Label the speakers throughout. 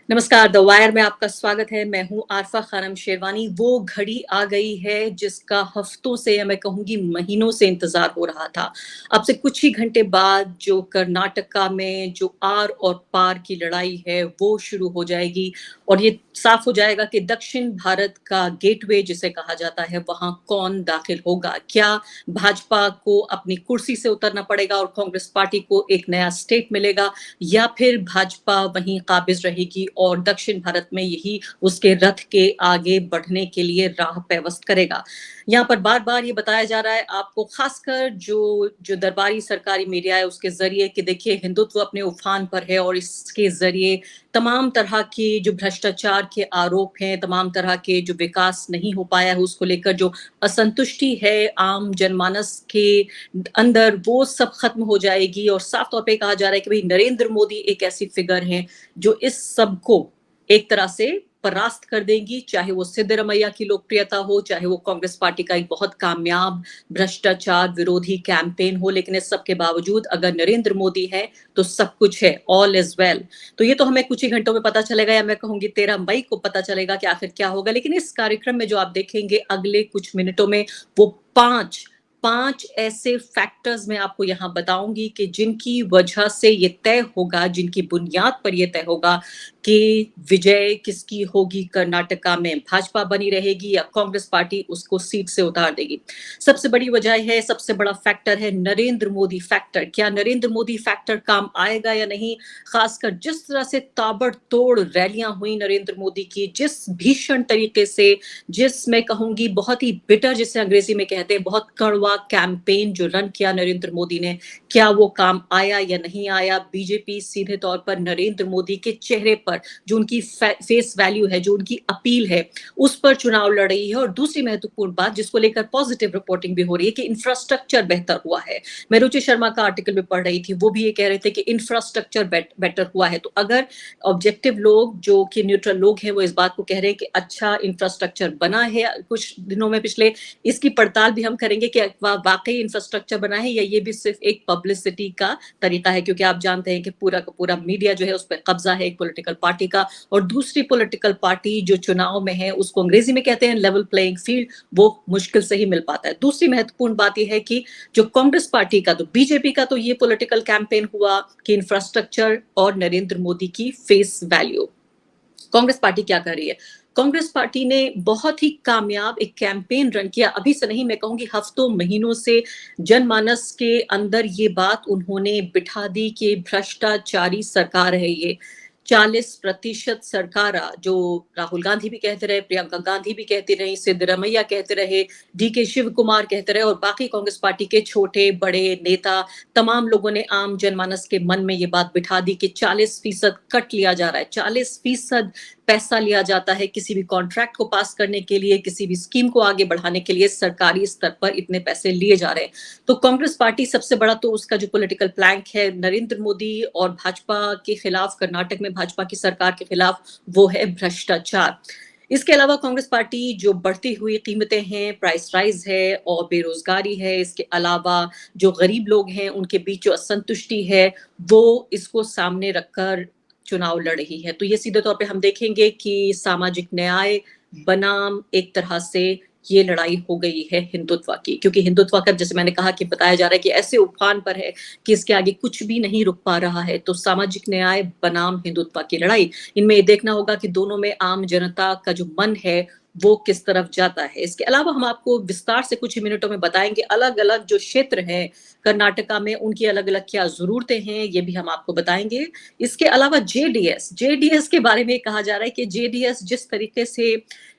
Speaker 1: नमस्कार, the wire में आपका स्वागत है। मैं हूँ आरफा खानम शेरवानी। वो घड़ी आ गई है जिसका हफ्तों से या मैं कहूँगी महीनों से इंतज़ार हो रहा था। अब से कुछ ही घंटे बाद जो कर्नाटका में जो आर और पार की लड़ाई है वो शुरू हो जाएगी और ये साफ हो जाएगा कि दक्षिण भारत का गेटवे जिसे कहा जाता है वहाँ कौन दाखिल होगा। क्या भाजपा को अपनी कुर्सी से उतरना पड़ेगा और कांग्रेस पार्टी को एक नया स्टेट मिलेगा, या फिर भाजपा वहीं काबिज रहेगी और दक्षिण भारत में यही उसके रथ के आगे बढ़ने के लिए राह पेवस्त करेगा। यहाँ पर बार बार ये बताया जा रहा है आपको, खासकर जो जो दरबारी सरकारी मीडिया है उसके जरिए, कि देखिए हिंदुत्व अपने उफान पर है और इसके जरिए तमाम तरह के जो भ्रष्टाचार के आरोप हैं, तमाम तरह के जो विकास नहीं हो पाया है उसको लेकर जो असंतुष्टि है आम जनमानस के अंदर, वो सब खत्म हो जाएगी। और साफ तौर पे कहा जा रहा है कि भाई नरेंद्र मोदी एक ऐसी फिगर हैं जो इस सब को एक तरह से परास्त कर देंगी, चाहे वो सिद्धरमैया की लोकप्रियता हो, चाहे वो कांग्रेस पार्टी का एक बहुत कामयाब भ्रष्टाचार विरोधी कैंपेन हो। लेकिन इस सब के बावजूद अगर नरेंद्र मोदी है तो सब कुछ है, ऑल इज वेल। तो ये तो हमें कुछ ही घंटों में पता चलेगा, या मैं कहूंगी 13 मई को पता चलेगा कि आखिर क्या होगा। लेकिन इस कार्यक्रम में जो आप देखेंगे अगले कुछ मिनटों में, वो पांच पांच ऐसे फैक्टर्स मैं आपको यहां बताऊंगी कि जिनकी वजह से ये तय होगा, जिनकी बुनियाद पर यह तय होगा कि विजय किसकी होगी। कर्नाटका में भाजपा बनी रहेगी या कांग्रेस पार्टी उसको सीट से उतार देगी। सबसे बड़ी वजह है, सबसे बड़ा फैक्टर है नरेंद्र मोदी फैक्टर। क्या नरेंद्र मोदी फैक्टर काम आएगा या नहीं? खासकर जिस तरह से ताबड़तोड़ रैलियां हुई नरेंद्र मोदी की, जिस भीषण तरीके से, जिस मैं कहूंगी बहुत ही बिटर, जिसे अंग्रेजी में कहते हैं बहुत कड़वा कैंपेन जो रन किया नरेंद्र मोदी ने, क्या वो काम आया या नहीं आया? बीजेपी सीधे तौर पर नरेंद्र मोदी के चेहरे पर जो उनकी फेस वैल्यू है, जो उनकी अपील है, उस पर चुनाव लड़ रही है। और दूसरी महत्वपूर्ण बात जिसको लेकर पॉजिटिव रिपोर्टिंग भी हो रही है कि इंफ्रास्ट्रक्चर बेहतर हुआ है। मैं रुचि शर्मा का आर्टिकल भी पढ़ रही थी, वो भी ये कह रहे थे कि इंफ्रास्ट्रक्चर बेटर हुआ है। तो अगर ऑब्जेक्टिव लोग जो कि न्यूट्रल लोग हैं वो इस बात को कह रहे हैं कि अच्छा इंफ्रास्ट्रक्चर बना है कुछ दिनों में पिछले, इसकी पड़ताल भी हम करेंगे कि वाकई इंफ्रास्ट्रक्चर बना है या ये भी सिर्फ एक पब्लिसिटी का तरीका है। क्योंकि आप जानते हैं कि पूरा का पूरा मीडिया जो है उस पर कब्जा है एक पॉलिटिकल पार्टी का, और दूसरी पॉलिटिकल पार्टी जो चुनाव में है उसको अंग्रेजी में कहते हैं लेवल प्लेइंग फील्ड, वो मुश्किल से ही मिल पाता है। दूसरी महत्वपूर्ण बात यह है कि जो कांग्रेस पार्टी का, तो बीजेपी का तो ये पॉलिटिकल कैंपेन हुआ कि इंफ्रास्ट्रक्चर और नरेंद्र मोदी की फेस वैल्यू। कांग्रेस पार्टी क्या कर रही है? कांग्रेस पार्टी ने बहुत ही कामयाब एक कैंपेन रन किया, अभी से नहीं मैं कहूंगी हफ्तों महीनों से। जनमानस के अंदर ये बात उन्होंने बिठा दी कि भ्रष्टाचारी सरकार है ये। 40% सरकार, जो राहुल गांधी भी कहते रहे, प्रियंका गांधी भी कहती रही, सिद्धरमैया कहते रहे, डीके शिव कुमार कहते रहे, और बाकी कांग्रेस पार्टी के छोटे बड़े नेता, तमाम लोगों ने आम जनमानस के मन में ये बात बिठा दी कि 40% कट लिया जा रहा है, 40% पैसा लिया जाता है किसी भी कॉन्ट्रैक्ट को पास करने के लिए, किसी भी स्कीम को आगे बढ़ाने के लिए सरकारी स्तर पर इतने पैसे लिए जा रहे हैं। तो कांग्रेस पार्टी सबसे बड़ा तो उसका जो पॉलिटिकल प्लैंक है नरेंद्र मोदी और भाजपा के खिलाफ, कर्नाटक में भाजपा की सरकार के खिलाफ, वो है भ्रष्टाचार। इसके अलावा कांग्रेस पार्टी जो बढ़ती हुई कीमतें हैं, प्राइस राइज है और बेरोजगारी है, इसके अलावा जो गरीब लोग हैं उनके बीच जो असंतुष्टि है, वो इसको सामने रखकर चुनाव लड़ रही है। तो ये सीधे तौर पे हम देखेंगे कि सामाजिक न्याय बनाम एक तरह से ये लड़ाई हो गई है हिंदुत्व की, क्योंकि हिंदुत्व का जैसे मैंने कहा कि बताया जा रहा है कि ऐसे उफान पर है कि इसके आगे कुछ भी नहीं रुक पा रहा है। तो सामाजिक न्याय बनाम हिंदुत्व की लड़ाई, इनमें ये देखना होगा कि दोनों में आम जनता का जो मन है वो किस तरफ जाता है। इसके अलावा हम आपको विस्तार से कुछ ही मिनटों में बताएंगे अलग अलग जो क्षेत्र हैं कर्नाटका में उनकी अलग अलग क्या जरूरतें हैं, ये भी हम आपको बताएंगे। इसके अलावा जेडीएस के बारे में कहा जा रहा है कि जेडीएस जिस तरीके से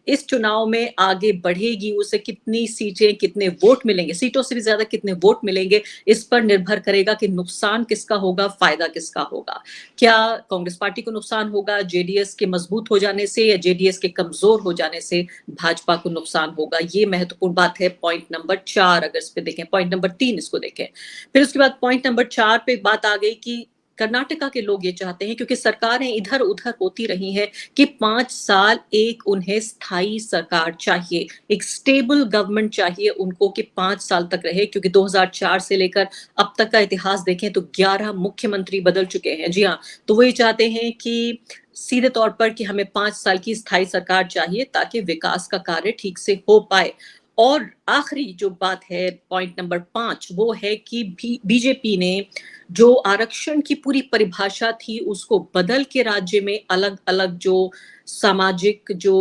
Speaker 1: इस चुनाव में आगे बढ़ेगी, उसे कितनी सीटें, कितने वोट मिलेंगे, सीटों से भी ज्यादा कितने वोट मिलेंगे, इस पर निर्भर करेगा कि नुकसान किसका होगा, फायदा किसका होगा। क्या कांग्रेस पार्टी को नुकसान होगा जेडीएस के मजबूत हो जाने से, या जेडीएस के कमजोर हो जाने से भाजपा को नुकसान होगा? ये महत्वपूर्ण बात है पॉइंट नंबर 4। अगर इस पे देखें, पॉइंट नंबर 3 इसको देखें, फिर उसके बाद पॉइंट नंबर 4 पे बात आ गई कि कर्नाटका के लोग ये चाहते हैं, क्योंकि सरकारें इधर उधर होती रही हैं, कि 5 साल एक उन्हें स्थायी सरकार चाहिए, एक स्टेबल गवर्नमेंट चाहिए उनको, कि 5 साल तक रहे। क्योंकि 2004 से लेकर अब तक का इतिहास देखें तो 11 मुख्यमंत्री बदल चुके हैं। जी हाँ, तो वो ये चाहते हैं कि सीधे तौर पर कि हमें 5 साल की स्थायी सरकार चाहिए, ताकि विकास का कार्य ठीक से हो पाए। और आखिरी जो बात है, पॉइंट नंबर 5, वो है कि बीजेपी ने जो आरक्षण की पूरी परिभाषा थी उसको बदल के राज्य में अलग अलग जो सामाजिक जो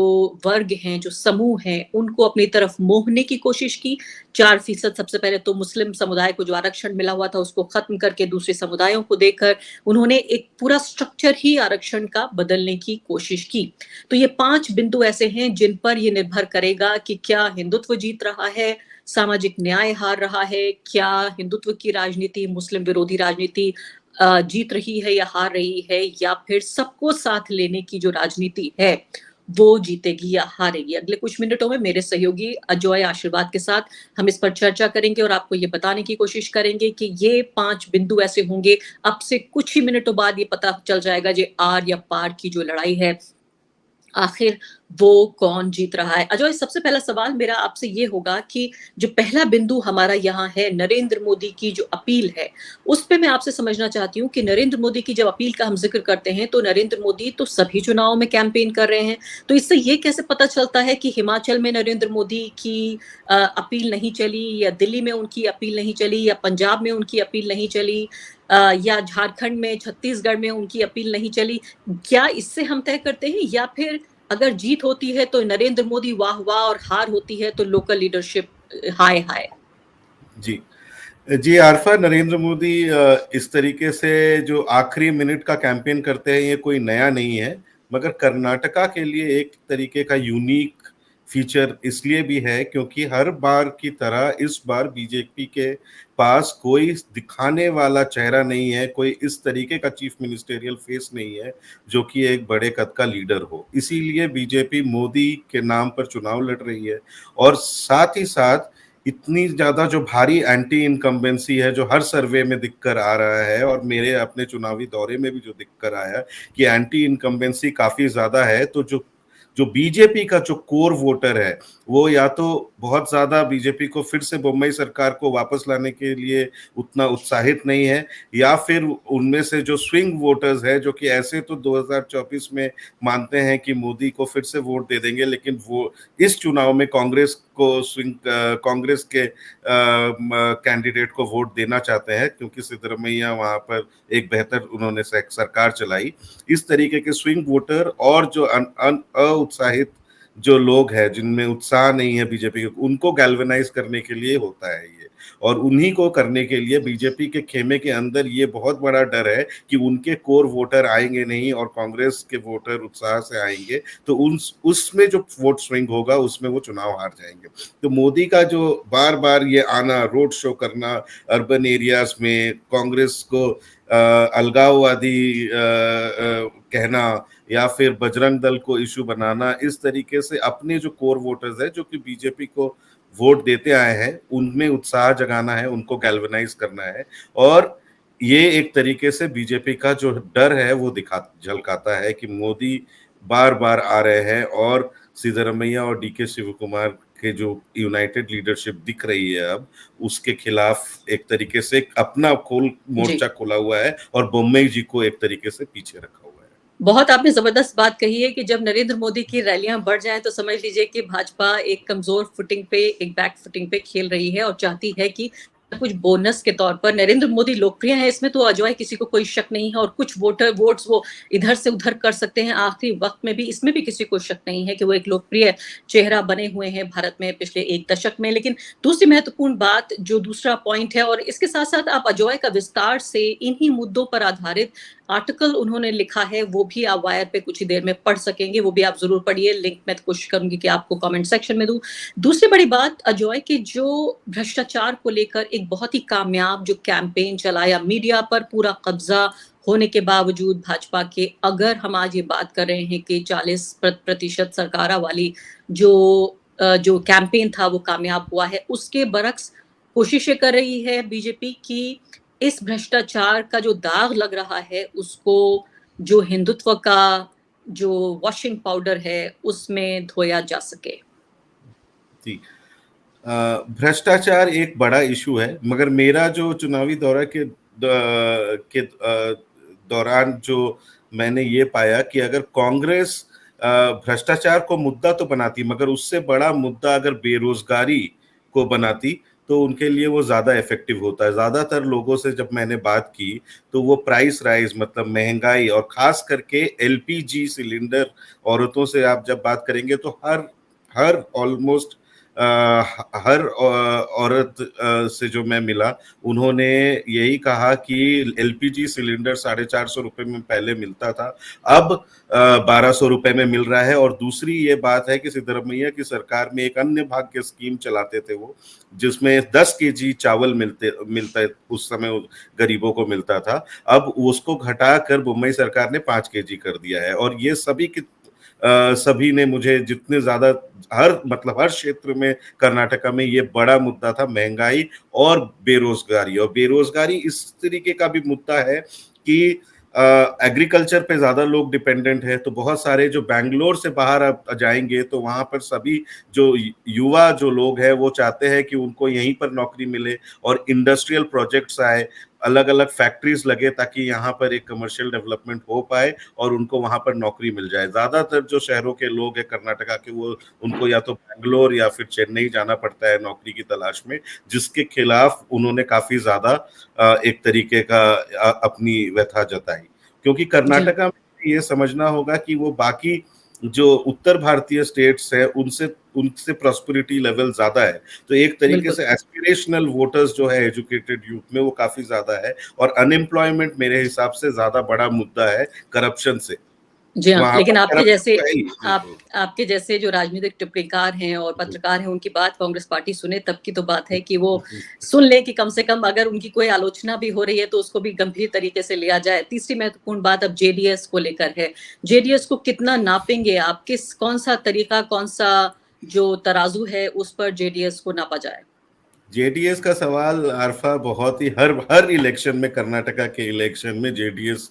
Speaker 1: वर्ग हैं, जो समूह हैं, उनको अपनी तरफ मोहने की कोशिश की। 4% सबसे पहले तो मुस्लिम समुदाय को जो आरक्षण मिला हुआ था उसको खत्म करके दूसरे समुदायों को देकर उन्होंने एक पूरा स्ट्रक्चर ही आरक्षण का बदलने की कोशिश की। तो ये 5 बिंदु ऐसे हैं जिन पर ये निर्भर करेगा कि क्या हिंदुत्व जीत रहा है, सामाजिक न्याय हार रहा है, क्या हिंदुत्व की राजनीति, मुस्लिम विरोधी राजनीति जीत रही है या हार रही है, या फिर सबको साथ लेने की जो राजनीति है वो जीतेगी या हारेगी। अगले कुछ मिनटों में मेरे सहयोगी अजॉय आशीर्वाद के साथ हम इस पर चर्चा करेंगे और आपको ये बताने की कोशिश करेंगे कि ये 5 बिंदु ऐसे होंगे, अब से कुछ ही मिनटों बाद ये पता चल जाएगा जे आर या पार की जो लड़ाई है, आखिर वो कौन जीत रहा है। अजॉय, सबसे पहला सवाल मेरा आपसे ये होगा कि जो पहला बिंदु हमारा यहाँ है, नरेंद्र मोदी की जो अपील है, उस पे मैं आपसे समझना चाहती हूँ कि नरेंद्र मोदी की जब अपील का हम जिक्र करते हैं तो नरेंद्र मोदी तो सभी चुनावों में कैंपेन कर रहे हैं। तो इससे ये कैसे पता चलता है कि हिमाचल में नरेंद्र मोदी की अपील नहीं चली, या दिल्ली में उनकी अपील नहीं चली, या पंजाब में उनकी अपील नहीं चली, या झारखंड में, छत्तीसगढ़ में उनकी अपील नहीं चली? क्या इससे हम तय करते हैं, या फिर अगर जीत होती है तो नरेंद्र मोदी वाह वाह और हार होती है तो लोकल लीडरशिप हाय हाय?
Speaker 2: जी जी आरफा, नरेंद्र मोदी इस तरीके से जो आखिरी मिनट का कैंपेन करते हैं ये कोई नया नहीं है, मगर कर्नाटका के लिए एक तरीके का यूनिक फीचर इसलिए भी है क्योंकि हर बार की तरह इस बार बीजेपी के पास कोई दिखाने वाला चेहरा नहीं है, कोई इस तरीके का चीफ मिनिस्टेरियल फेस नहीं है जो कि एक बड़े कद का लीडर हो। इसीलिए बीजेपी मोदी के नाम पर चुनाव लड़ रही है, और साथ ही साथ इतनी ज्यादा जो भारी एंटी इनकम्बेंसी है जो हर सर्वे में दिख कर आ रहा है, और मेरे अपने चुनावी दौरे में भी जो दिख कर आया कि एंटी इनकम्बेंसी काफी ज्यादा है, तो जो जो बीजेपी का जो कोर वोटर है वो या तो बहुत ज्यादा बीजेपी को फिर से बम्बई सरकार को वापस लाने के लिए उतना उत्साहित नहीं है, या फिर उनमें से जो स्विंग वोटर्स है जो कि ऐसे तो 2024 में मानते हैं कि मोदी को फिर से वोट दे देंगे, लेकिन वो इस चुनाव में कांग्रेस को कांग्रेस के कैंडिडेट को वोट देना चाहते हैं क्योंकि सिद्धरमैया वहां पर एक बेहतर उन्होंने सरकार चलाई। इस तरीके के स्विंग वोटर और जो उत्साहित जो लोग हैं जिनमें उत्साह नहीं है बीजेपी के, उनको गैल्वेनाइज करने के लिए होता है ये, और उन्हीं को करने के लिए बीजेपी के खेमे के अंदर ये बहुत बड़ा डर है कि उनके कोर वोटर आएंगे नहीं और कांग्रेस के वोटर उत्साह से आएंगे, तो उसमें जो वोट स्विंग होगा उसमें वो चुनाव हार जाएंगे। तो मोदी का जो बार बार ये आना, रोड शो करना अर्बन एरियाज में, कांग्रेस को अलगाववादी कहना या फिर बजरंग दल को इशू बनाना, इस तरीके से अपने जो कोर वोटर्स है जो कि बीजेपी को वोट देते आए हैं उनमें उत्साह जगाना है, उनको गैल्वेनाइज करना है, और ये एक तरीके से बीजेपी का जो डर है वो झलकाता है कि मोदी बार बार आ रहे हैं, और सिद्धरमैया और डीके शिव कुमार के जो यूनाइटेड लीडरशिप दिख रही है अब, उसके खिलाफ एक तरीके से अपना मोर्चा खोला हुआ है और बम्बई जी को एक तरीके से पीछे रखा हुआ है।
Speaker 1: बहुत आपने जबरदस्त बात कही है कि जब नरेंद्र मोदी की रैलियां बढ़ जाएं तो समझ लीजिए कि भाजपा एक कमजोर फुटिंग पे, एक बैक फुटिंग पे खेल रही है और चाहती है कि कुछ बोनस के तौर पर। नरेंद्र मोदी लोकप्रिय है, इसमें तो अजॉय किसी को कोई शक नहीं है, और कुछ वोट्स वो इधर से उधर कर सकते हैं आखिरी वक्त में भी, इसमें भी किसी को शक नहीं है कि वो एक लोकप्रिय चेहरा बने हुए हैं भारत में पिछले 1 दशक में। लेकिन दूसरी महत्वपूर्ण बात, जो दूसरा पॉइंट है, और इसके साथ साथ आप अजॉय का विस्तार से इन्हीं मुद्दों पर आधारित आर्टिकल उन्होंने लिखा है वो भी आप वायर पे कुछ ही देर में पढ़ सकेंगे, वो भी आप जरूर पढ़िए। लिंक मैं कोशिश करूंगी कि आपको कमेंट सेक्शन में दूं। दूसरी बड़ी बात अजॉय की, जो भ्रष्टाचार को लेकर एक बहुत ही कामयाब जो कैंपेन चलाया, मीडिया पर पूरा कब्जा होने के बावजूद भाजपा के, अगर हम आज ये बात कर रहे हैं कि 40% सरकारा वाली जो कैंपेन था वो कामयाब हुआ है, उसके बरक्स कोशिशें कर रही है बीजेपी की इस भ्रष्टाचार का जो दाग लग रहा है उसको जो हिंदुत्व का जो वॉशिंग पाउडर है उसमें धोया जा सके।
Speaker 2: जी, भ्रष्टाचार एक बड़ा इशू है, मगर मेरा जो चुनावी दौरा दौरान जो मैंने ये पाया कि अगर कांग्रेस भ्रष्टाचार को मुद्दा तो बनाती, मगर उससे बड़ा मुद्दा अगर बेरोजगारी को बनाती तो उनके लिए वो ज्यादा इफेक्टिव होता है। ज्यादातर लोगों से जब मैंने बात की तो वो प्राइस राइज, मतलब महंगाई, और खास करके एलपीजी सिलेंडर, औरतों से आप जब बात करेंगे तो हर हर ऑलमोस्ट हर औरत से जो मैं मिला, उन्होंने यही कहा कि एलपीजी सिलेंडर 450 रुपए में पहले मिलता था, अब 1200 रुपए में मिल रहा है। और दूसरी ये बात है कि सिद्धरमैया की सरकार में एक अन्य भाग्य स्कीम चलाते थे वो, जिसमें 10 केजी चावल मिलता उस समय गरीबों को मिलता था, अब उसको घटाकर मुंबई सरकार ने 5 केजी कर दिया है। और ये सभी ने मुझे जितने ज्यादा, हर क्षेत्र में कर्नाटका में ये बड़ा मुद्दा था, महंगाई और बेरोजगारी। और बेरोजगारी इस तरीके का भी मुद्दा है कि एग्रीकल्चर पे ज्यादा लोग डिपेंडेंट है, तो बहुत सारे जो बैंगलोर से बाहर अब जाएंगे तो वहां पर सभी जो युवा जो लोग हैं वो चाहते हैं कि उनको यहीं पर नौकरी मिले और इंडस्ट्रियल प्रोजेक्ट्स आए, अलग अलग फैक्ट्रीज लगे, ताकि यहाँ पर एक कमर्शियल डेवलपमेंट हो पाए और उनको वहां पर नौकरी मिल जाए। ज्यादातर जो शहरों के लोग हैं कर्नाटका के, वो उनको या तो बैंगलोर या फिर चेन्नई जाना पड़ता है नौकरी की तलाश में, जिसके खिलाफ उन्होंने काफी ज्यादा एक तरीके का अपनी व्यथा जताई। क्योंकि
Speaker 1: जी,
Speaker 2: कर्नाटका में ये समझना होगा कि वो बाकी जो उत्तर भारतीय स्टेट्स है उनसे उनसे प्रॉस्पेरिटी लेवल ज्यादा है, तो एक तरीके
Speaker 1: बिल्कुल।
Speaker 2: से एस्पिरेशनल वोटर्स जो है एजुकेटेड यूथ में वो काफी ज्यादा है। और अनएम्प्लॉयमेंट मेरे हिसाब से ज्यादा बड़ा मुद्दा है करप्शन से,
Speaker 1: जी हाँ,
Speaker 2: वहां पर
Speaker 1: लेकिन
Speaker 2: करप्शन तो है ही।
Speaker 1: आपके जैसे जो राजनीतिक टिप्पणीकार हैं और पत्रकार हैं उनकी बात कांग्रेस पार्टी सुने तब की तो बात है कि वो सुन ले कि कम से कम अगर उनकी कोई आलोचना भी हो रही है तो उसको भी गंभीर तरीके से लिया जाए। तीसरी महत्वपूर्ण बात अब जेडीएस को लेकर है। जेडीएस को कितना नापेंगे आप? कौन सा तरीका, कौन सा जो तराजू है उस पर जेडीएस को नापा जाए?
Speaker 2: जेडीएस का सवाल आरफा बहुत ही, हर हर इलेक्शन में, कर्नाटका के इलेक्शन में जेडीएस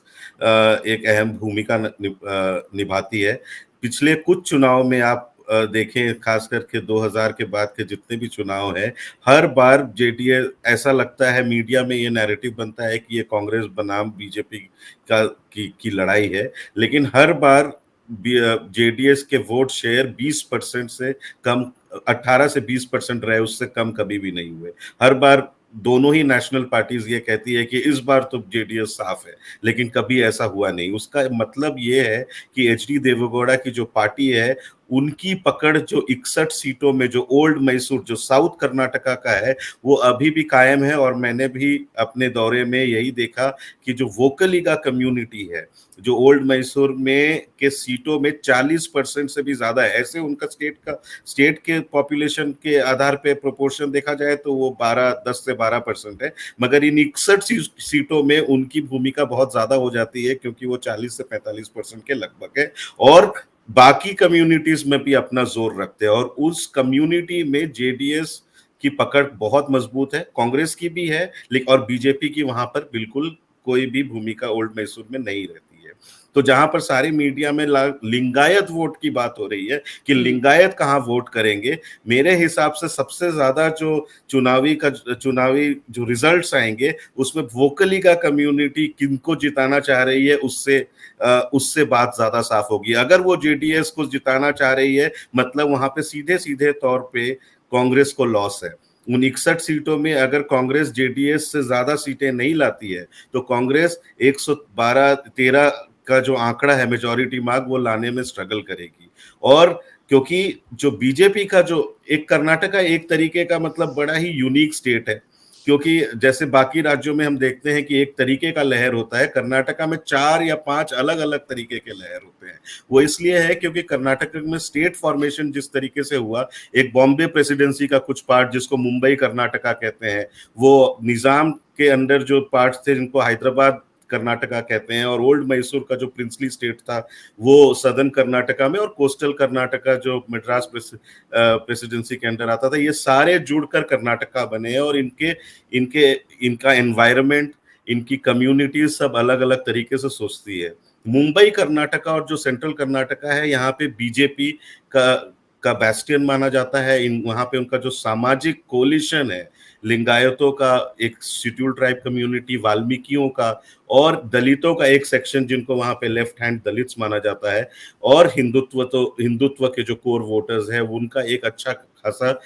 Speaker 2: एक अहम भूमिका निभाती है। पिछले कुछ चुनाव में आप देखें, खास करके 2000 के बाद के जितने भी चुनाव हैं, हर बार जेडीएस, ऐसा लगता है मीडिया में ये नैरेटिव बनता है कि ये कांग्रेस बनाम बीजेपी की लड़ाई है, लेकिन हर बार जेडीएस के वोट शेयर 20% से कम, 18 से 20% रहे, उससे कम कभी भी नहीं हुए। हर बार दोनों ही नेशनल पार्टीज ये कहती है कि इस बार तो जेडीएस साफ है, लेकिन कभी ऐसा हुआ नहीं। उसका मतलब ये है कि एचडी देवेगौड़ा की जो पार्टी है, उनकी पकड़ जो 61 सीटों में, जो ओल्ड मैसूर, जो साउथ कर्नाटका का है, वो अभी भी कायम है। और मैंने भी अपने दौरे में यही देखा कि जो वोकलिगा कम्युनिटी है, जो ओल्ड मैसूर में के सीटों में 40% से भी ज्यादा है। ऐसे उनका स्टेट के पॉपुलेशन के आधार पे प्रोपोर्शन देखा जाए तो वो 10 से 12% है, मगर इन 61 सीटों में उनकी भूमिका बहुत ज्यादा हो जाती है, क्योंकि वो 40 से 45% के लगभग है, और बाकी कम्युनिटीज में भी अपना जोर रखते हैं। और उस कम्युनिटी में जेडीएस की पकड़ बहुत मजबूत है, कांग्रेस की भी है, लेकिन और बीजेपी की वहां पर बिल्कुल कोई भी भूमिका ओल्ड मैसूर में नहीं रहती है। तो जहां पर सारी मीडिया में लिंगायत वोट की बात हो रही है कि लिंगायत कहाँ वोट करेंगे, मेरे हिसाब से सबसे ज्यादा जो चुनावी जो रिजल्ट्स आएंगे उसमें वोकली का कम्युनिटी किनको जिताना चाह रही है, उससे बात ज्यादा साफ होगी। अगर वो जेडीएस को जिताना चाह रही है, मतलब वहां पे सीधे सीधे तौर पे कांग्रेस को लॉस है। उन 61 सीटों में अगर कांग्रेस जेडीएस से ज्यादा सीटें नहीं लाती है तो कांग्रेस 112-13 का जो आंकड़ा है मेजॉरिटी मार्क, वो लाने में स्ट्रगल करेगी। और क्योंकि जो बीजेपी का जो एक कर्नाटका एक तरीके का मतलब बड़ा ही यूनिक स्टेट है, क्योंकि जैसे बाकी राज्यों में हम देखते हैं कि एक तरीके का लहर होता है, कर्नाटका में 4 या 5 अलग अलग तरीके के लहर होते हैं। वो इसलिए है क्योंकि कर्नाटक में स्टेट फॉर्मेशन जिस तरीके से हुआ, एक बॉम्बे प्रेसिडेंसी का कुछ पार्ट जिसको मुंबई कर्नाटका कहते हैं, वो निजाम के अंडर जो पार्ट थे जिनको हैदराबाद कर्नाटका कहते हैं, और ओल्ड मैसूर का जो प्रिंसली स्टेट था वो सदर्न कर्नाटका में, और कोस्टल कर्नाटका जो मद्रास प्रेसिडेंसी के अंडर आता था, ये सारे जुड़कर कर्नाटका बने हैं। और इनका एनवायरनमेंट, इनकी कम्युनिटीज सब अलग अलग तरीके से सोचती है। मुंबई कर्नाटका और जो सेंट्रल कर्नाटका है, यहाँ पे बीजेपी का का बैस्टियन माना जाता है। इन वहाँ पे उनका जो सामाजिक कोलिशन है, लिंगायतों का एक शेड्यूल्ड ट्राइब कम्युनिटी, वाल्मीकियों का और दलितों का एक सेक्शन जिनको वहाँ पे लेफ्ट हैंड दलित्स माना जाता है, और हिंदुत्व के जो कोर वोटर्स है उनका एक अच्छा खासा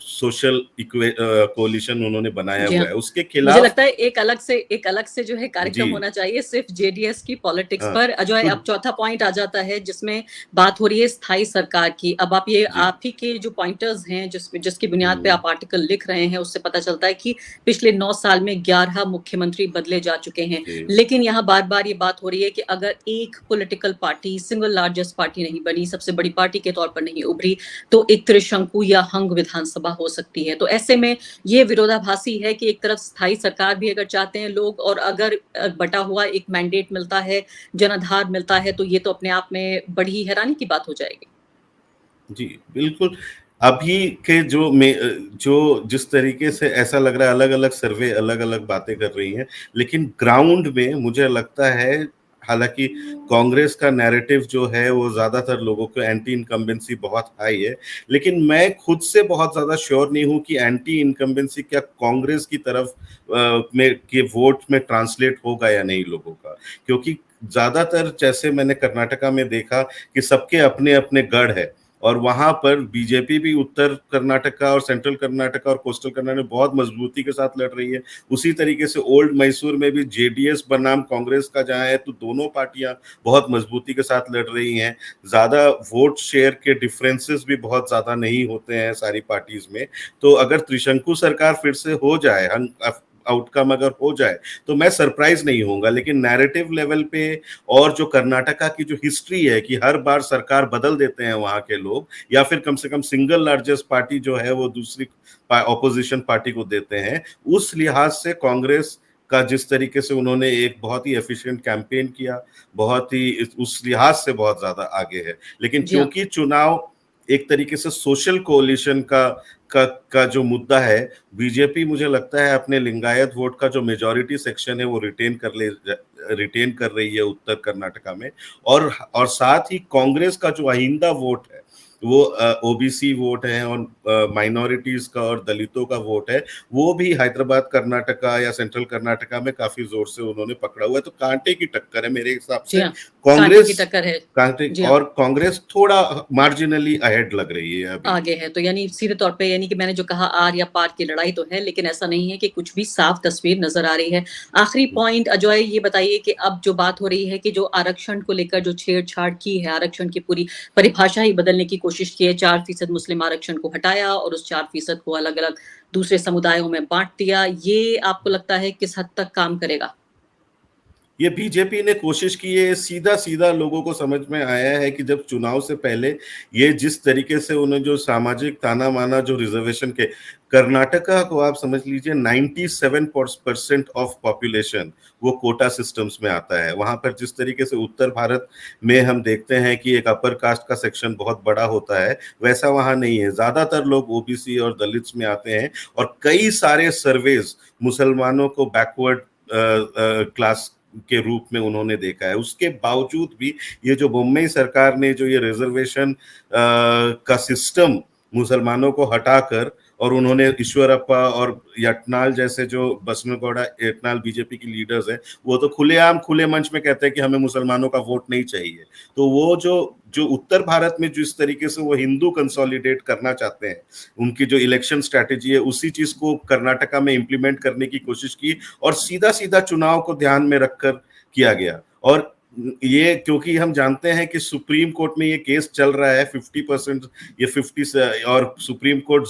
Speaker 2: सोशल कोलिशन उन्होंने बनाया
Speaker 1: जी
Speaker 2: हुआ
Speaker 1: हाँ,
Speaker 2: है। उसके
Speaker 1: मुझे
Speaker 2: खिलाफ
Speaker 1: लगता है एक अलग से जो है
Speaker 2: जी
Speaker 1: कार्यक्रम होना चाहिए सिर्फ जेडीएस की पॉलिटिक्स
Speaker 2: हाँ
Speaker 1: पर। अजय,
Speaker 2: तो
Speaker 1: अब चौथा पॉइंट आ जाता है जिसमें बात हो रही है स्थायी सरकार की। अब
Speaker 2: जी
Speaker 1: आप ही के जो पॉइंटर्स हैं जिसकी बुनियाद पे
Speaker 2: हम्म,
Speaker 1: आप आर्टिकल लिख रहे हैं, उससे पता चलता है कि पिछले 9 साल में 11 मुख्यमंत्री बदले जा चुके हैं।
Speaker 2: जी
Speaker 1: लेकिन यहाँ बार-बार ये बात हो रही है कि अगर एक political party single largest party नहीं बनी, सबसे बड़ी पार्टी के तौर पर नहीं उभरी, तो एक त्रिशंकु या हंग विधानसभा हो सकती है। तो ऐसे में ये विरोधाभासी है कि एक तरफ स्थायी सरकार भी अगर चाहते हैं लोग, और अगर बटा हुआ एक मैंडेट मिलता है, जनाधार मिलता है, तो ये तो अपने आप में बड़ी हैरानी की बात हो जाएगी।
Speaker 2: जी बिल्कुल। अभी के जो जिस तरीके से ऐसा लग रहा है, अलग अलग सर्वे अलग अलग बातें कर रही हैं, लेकिन ग्राउंड में मुझे लगता है, हालांकि कांग्रेस का नैरेटिव जो है वो ज्यादातर लोगों को एंटी इनकम्बेंसी बहुत हाई है, लेकिन मैं खुद से बहुत ज्यादा श्योर नहीं हूं कि एंटी इनकम्बेंसी क्या कांग्रेस की तरफ में के वोट में ट्रांसलेट होगा या नहीं लोगों का। क्योंकि ज्यादातर जैसे मैंने कर्नाटका में देखा कि सबके अपने अपने गढ़ है, और वहां पर बीजेपी भी उत्तर कर्नाटका और सेंट्रल कर्नाटका और कोस्टल कर्नाटक में बहुत मजबूती के साथ लड़ रही है। उसी तरीके से ओल्ड मैसूर में भी जेडीएस बनाम कांग्रेस का जहां है, तो दोनों पार्टियां बहुत मजबूती के साथ लड़ रही हैं। ज्यादा वोट शेयर के डिफरेंसेस भी बहुत ज्यादा नहीं होते हैं सारी पार्टीज में। तो अगर त्रिशंकु सरकार फिर से हो जाए, आउटकम अगर हो जाए, तो मैं सरप्राइज नहीं होऊंगा। लेकिन नैरेटिव लेवल पे, और जो कर्नाटका की जो हिस्ट्री है कि हर बार सरकार बदल देते हैं वहां के लोग, या फिर कम से कम सिंगल लार्जेस्ट पार्टी जो है वो दूसरी ऑपोजिशन पार्टी को देते हैं, उस लिहाज से कांग्रेस का जिस तरीके से उन्होंने एक बहुत ही एफिशिएंट कैंपेन किया, बहुत ही उस लिहाज से बहुत ज्यादा आगे है। लेकिन
Speaker 1: जी हाँ।
Speaker 2: क्योंकि चुनाव एक तरीके से सोशल कोलिशन का जो मुद्दा है, बीजेपी मुझे लगता है अपने लिंगायत वोट का जो मेजॉरिटी सेक्शन है वो रिटेन कर रही है उत्तर कर्नाटका में। और साथ ही कांग्रेस का जो आइंदा वोट है, वो ओबीसी वोट है और माइनॉरिटीज का और दलितों का वोट है, वो भी हैदराबाद कर्नाटका या सेंट्रल कर्नाटका में काफी जोर से उन्होंने पकड़ा हुआ है। तो कांटे की टक्कर है मेरे हिसाब
Speaker 1: जी
Speaker 2: से।
Speaker 1: हाँ, कांटे की
Speaker 2: कांग्रेस
Speaker 1: टक्कर है।
Speaker 2: कांटे
Speaker 1: जी हाँ,
Speaker 2: और कांग्रेस थोड़ा मार्जिनली अहेड लग रही है अभी।
Speaker 1: आगे है। तो यानी सीधे तौर पे, यानी कि मैंने जो कहा आर या पार की लड़ाई तो है, लेकिन ऐसा नहीं है कि कुछ भी साफ तस्वीर नजर आ रही है। आखिरी पॉइंट अजय, ये बताइए कि अब जो बात हो रही है कि जो आरक्षण को लेकर जो छेड़छाड़ की है, आरक्षण की पूरी परिभाषा ही बदलने की कोशिश की है, 4% मुस्लिम आरक्षण को हटाया और उस 4% को अलग अलग दूसरे समुदायों में बांट दिया, ये आपको लगता है किस हद तक काम करेगा?
Speaker 2: ये बीजेपी ने कोशिश की है, सीधा सीधा लोगों को समझ में आया है कि जब चुनाव से पहले ये जिस तरीके से उन्हें जो सामाजिक ताना माना, जो रिजर्वेशन के, कर्नाटका को आप समझ लीजिए 97% ऑफ पॉपुलेशन वो कोटा सिस्टम्स में आता है। वहां पर जिस तरीके से उत्तर भारत में हम देखते हैं कि एक अपर कास्ट का सेक्शन बहुत बड़ा होता है, वैसा वहां नहीं है। ज्यादातर लोग ओबीसी और दलित्स में आते हैं, और कई सारे सर्वेज मुसलमानों को बैकवर्ड क्लास के रूप में उन्होंने देखा है। उसके बावजूद भी ये जो मुंबई सरकार ने जो ये रिजर्वेशन का सिस्टम मुसलमानों को हटाकर, और उन्होंने ईश्वरप्पा और यटनाल जैसे जो बसनगौड़ा यटनाल बीजेपी की लीडर्स हैं, वो तो खुलेआम खुले मंच में कहते हैं कि हमें मुसलमानों का वोट नहीं चाहिए। तो वो जो जो उत्तर भारत में जिस तरीके से वो हिंदू कंसोलिडेट करना चाहते हैं, उनकी जो इलेक्शन स्ट्रैटेजी है, उसी चीज को कर्नाटका में इंप्लीमेंट करने की कोशिश की, और सीधा सीधा चुनाव को ध्यान में रखकर किया गया। और ये क्योंकि हम जानते हैं कि सुप्रीम कोर्ट में ये केस चल रहा है 50%, ये 50 से, और सुप्रीम कोर्ट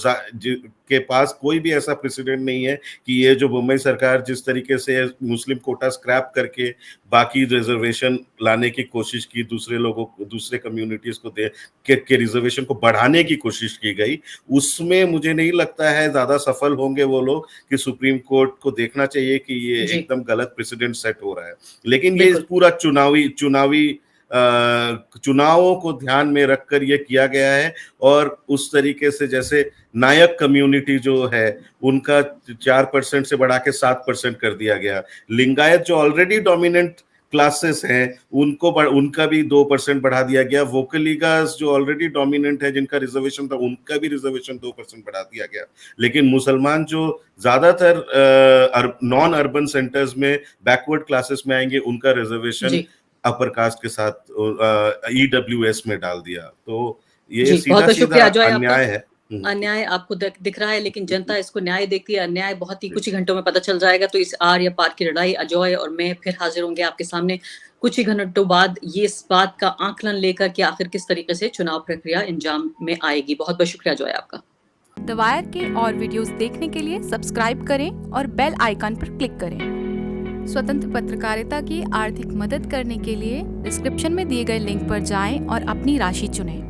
Speaker 2: के पास कोई भी ऐसा प्रेसिडेंट नहीं है कि ये जो मुंबई सरकार जिस तरीके से मुस्लिम कोटा स्क्रैप करके बाकी रिजर्वेशन लाने की कोशिश की, दूसरे लोगों को, दूसरे कम्युनिटीज को के रिजर्वेशन को बढ़ाने की कोशिश की गई, उसमें मुझे नहीं लगता है ज्यादा सफल होंगे वो लोग। कि सुप्रीम कोर्ट को देखना चाहिए कि ये
Speaker 1: जी,
Speaker 2: एकदम गलत प्रेसिडेंट सेट हो रहा है। लेकिन ये
Speaker 1: बिल्कुल।
Speaker 2: पूरा चुनावी चुनावों को ध्यान में रखकर ये किया गया है। और उस तरीके से जैसे नायक कम्युनिटी जो है उनका 4% से बढ़ा के 7% कर दिया गया। लिंगायत जो ऑलरेडी डोमिनेंट क्लासेस हैं उनका भी 2% बढ़ा दिया गया। वोकलिगास जो ऑलरेडी डोमिनेंट है जिनका रिजर्वेशन था उनका भी रिजर्वेशन 2% बढ़ा दिया गया। लेकिन मुसलमान जो ज्यादातर नॉन अर्बन सेंटर्स में बैकवर्ड क्लासेस में आएंगे उनका रिजर्वेशन अपर कास्ट के साथ ईडब्ल्यूएस में डाल दिया। तो ये सीधा सीधा अन्याय है।
Speaker 1: अन्याय आपको दिख रहा है, लेकिन जनता इसको न्याय देखती है। अन्याय बहुत ही कुछ ही घंटों में पता चल जाएगा। तो इस आर या पार की लड़ाई अजय और मैं फिर हाजिर होंगे आपके सामने कुछ ही घंटों बाद ये इस बात का आकलन लेकर कि आखिर किस तरीके से चुनाव प्रक्रिया अंजाम में आएगी। बहुत बहुत शुक्रिया अजय आपका।
Speaker 3: द वायर के और वीडियोस देखने के लिए सब्सक्राइब करें और बेल आइकन पर क्लिक करें। स्वतंत्र पत्रकारिता की आर्थिक मदद करने के लिए डिस्क्रिप्शन में दिए गए लिंक पर जाएं और अपनी राशि चुनें।